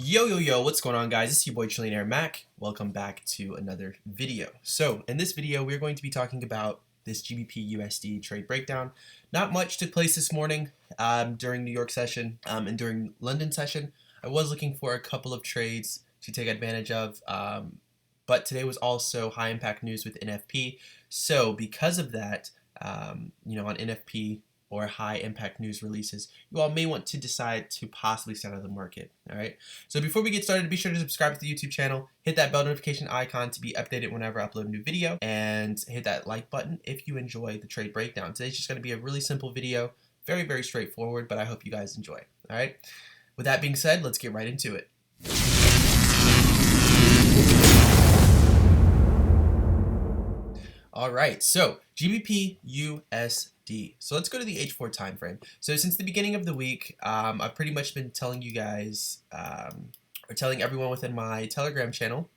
Yo, what's going on, guys? It's your boy Trillionaire Mac. Welcome back to another video. So in this video, we're going to be talking about this GBPUSD trade breakdown. Not much took place this morning during New York session and during London session. I was looking for a couple of trades to take advantage of, but today was also high impact news with NFP. So because of that, on NFP or high impact news releases, you all may want to decide to possibly stay out of the market. All right. So before we get started, be sure to subscribe to the YouTube channel, hit that bell notification icon to be updated whenever I upload a new video, and hit that like button if you enjoy the trade breakdown. Today's just going to be a really simple video, very straightforward, but I hope you guys enjoy. All right. With that being said, let's get right into it. All right, so GBPUSD. So let's go to the H4 time frame. So since the beginning of the week, I've pretty much been telling you guys, or telling everyone within my Telegram channel,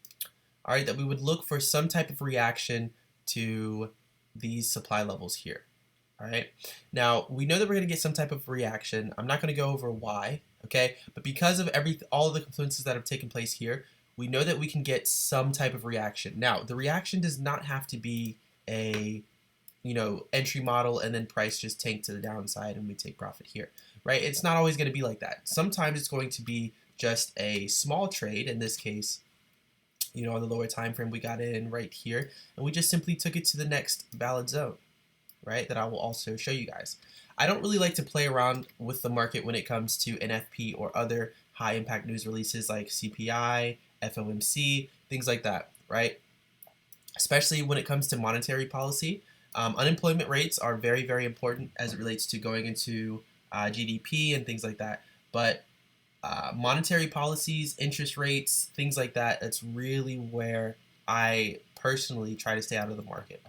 all right, that we would look for some type of reaction to these supply levels here. All right. Now we know that we're going to get some type of reaction. I'm not going to go over why, okay? But because of all of the confluences that have taken place here, we know that we can get some type of reaction. Now the reaction does not have to be a entry model and then price just tank to the downside and we take profit here, right? It's not always going to be like that. Sometimes it's going to be just a small trade. In this case, on the lower time frame, we got in right here and we just simply took it to the next valid zone, right? That I will also show you guys. I don't really like to play around with the market when it comes to NFP or other high impact news releases like CPI, FOMC, things like that, right? Especially when it comes to monetary policy. Unemployment rates are very important as it relates to going into GDP and things like that. But monetary policies, interest rates, things like that, that's really where I personally try to stay out of the market.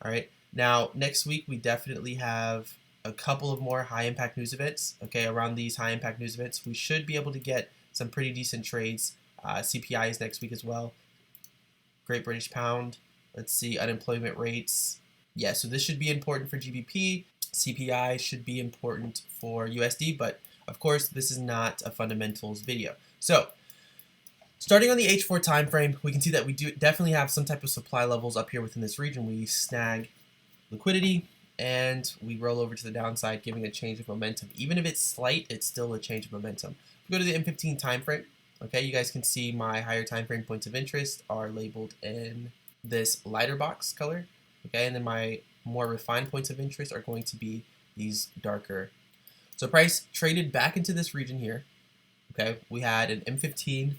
All right. Now, next week, we definitely have a couple of more high impact news events. Okay, around these high impact news events, we should be able to get some pretty decent trades. CPI is next week as well. Great British Pound. Let's see, unemployment rates. Yeah, so this should be important for GBP. CPI should be important for USD, but of course, this is not a fundamentals video. So, starting on the H4 time frame, we can see that we do definitely have some type of supply levels up here within this region. We snag liquidity and we roll over to the downside, giving a change of momentum. Even if it's slight, it's still a change of momentum. If we go to the M15 time frame, okay, you guys can see my higher time frame points of interest are labeled in this lighter box color, okay, and then my more refined points of interest are going to be these darker. So price traded back into this region here, okay. We had an M15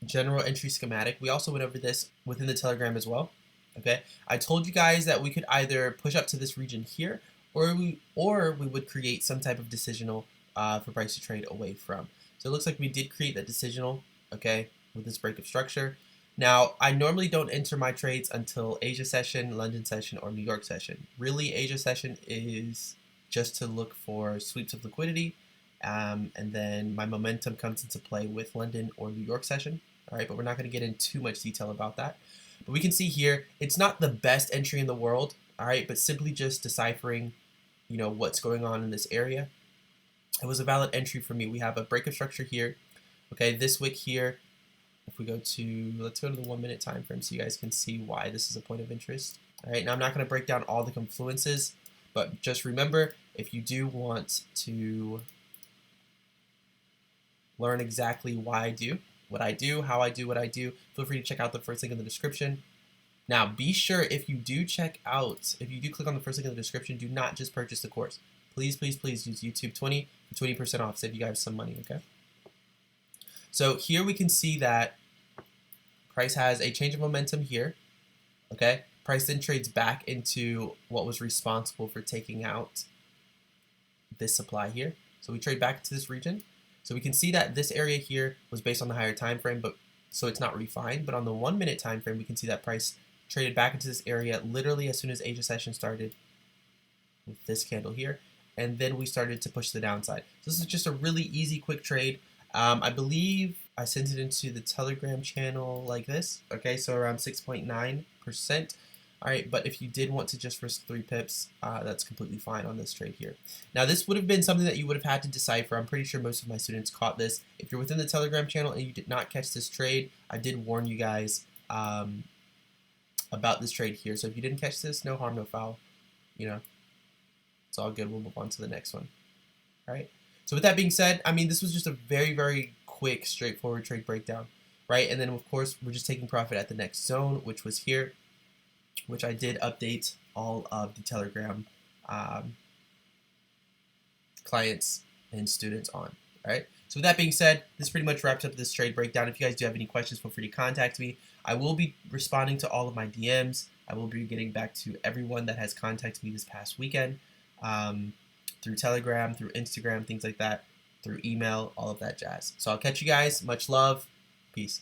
general entry schematic. We also went over this within the Telegram as well, okay. I told you guys that we could either push up to this region here, or we would create some type of decisional for price to trade away from. So it looks like we did create that decisional, okay, with this breakup structure. Now, I normally don't enter my trades until Asia session, London session, or New York session. Really, Asia session is just to look for sweeps of liquidity, and then my momentum comes into play with London or New York session. All right, but we're not going to get into too much detail about that. But we can see here, it's not the best entry in the world, all right, but simply just deciphering, what's going on in this area. It was a valid entry for me. We have a breakup structure here, okay, this wick here. If we go to, let's go to the 1 minute time frame so you guys can see why this is a point of interest. All right, now I'm not going to break down all the confluences, but just remember, if you do want to learn exactly why I do what I do, how I do what I do, feel free to check out the first link in the description. Now, be sure if you do click on the first link in the description, do not just purchase the course. Please use YouTube 20 for 20% off. Save you guys some money, okay? So here we can see that price has a change of momentum here, okay? Price then trades back into what was responsible for taking out this supply here. So we trade back to this region. So we can see that this area here was based on the higher time frame, but so it's not refined. But on the 1 minute time frame, we can see that price traded back into this area literally as soon as Asia session started with this candle here. And then we started to push the downside. So this is just a really easy, quick trade. I believe I sent it into the Telegram channel like this, okay, so around 6.9%. All right, but if you did want to just risk 3 pips, that's completely fine on this trade here. Now, this would have been something that you would have had to decipher. I'm pretty sure most of my students caught this. If you're within the Telegram channel and you did not catch this trade, I did warn you guys about this trade here. So if you didn't catch this, no harm, no foul. You know, it's all good. We'll move on to the next one. All right. So with that being said, I mean, this was just a very, very quick, straightforward trade breakdown, right? And then, of course, we're just taking profit at the next zone, which was here, which I did update all of the Telegram clients and students on. All right. So with that being said, this pretty much wraps up this trade breakdown. If you guys do have any questions, feel free to contact me. I will be responding to all of my DMs. I will be getting back to everyone that has contacted me this past weekend through Telegram, through Instagram, things like that, through email, all of that jazz. So I'll catch you guys. Much love. Peace.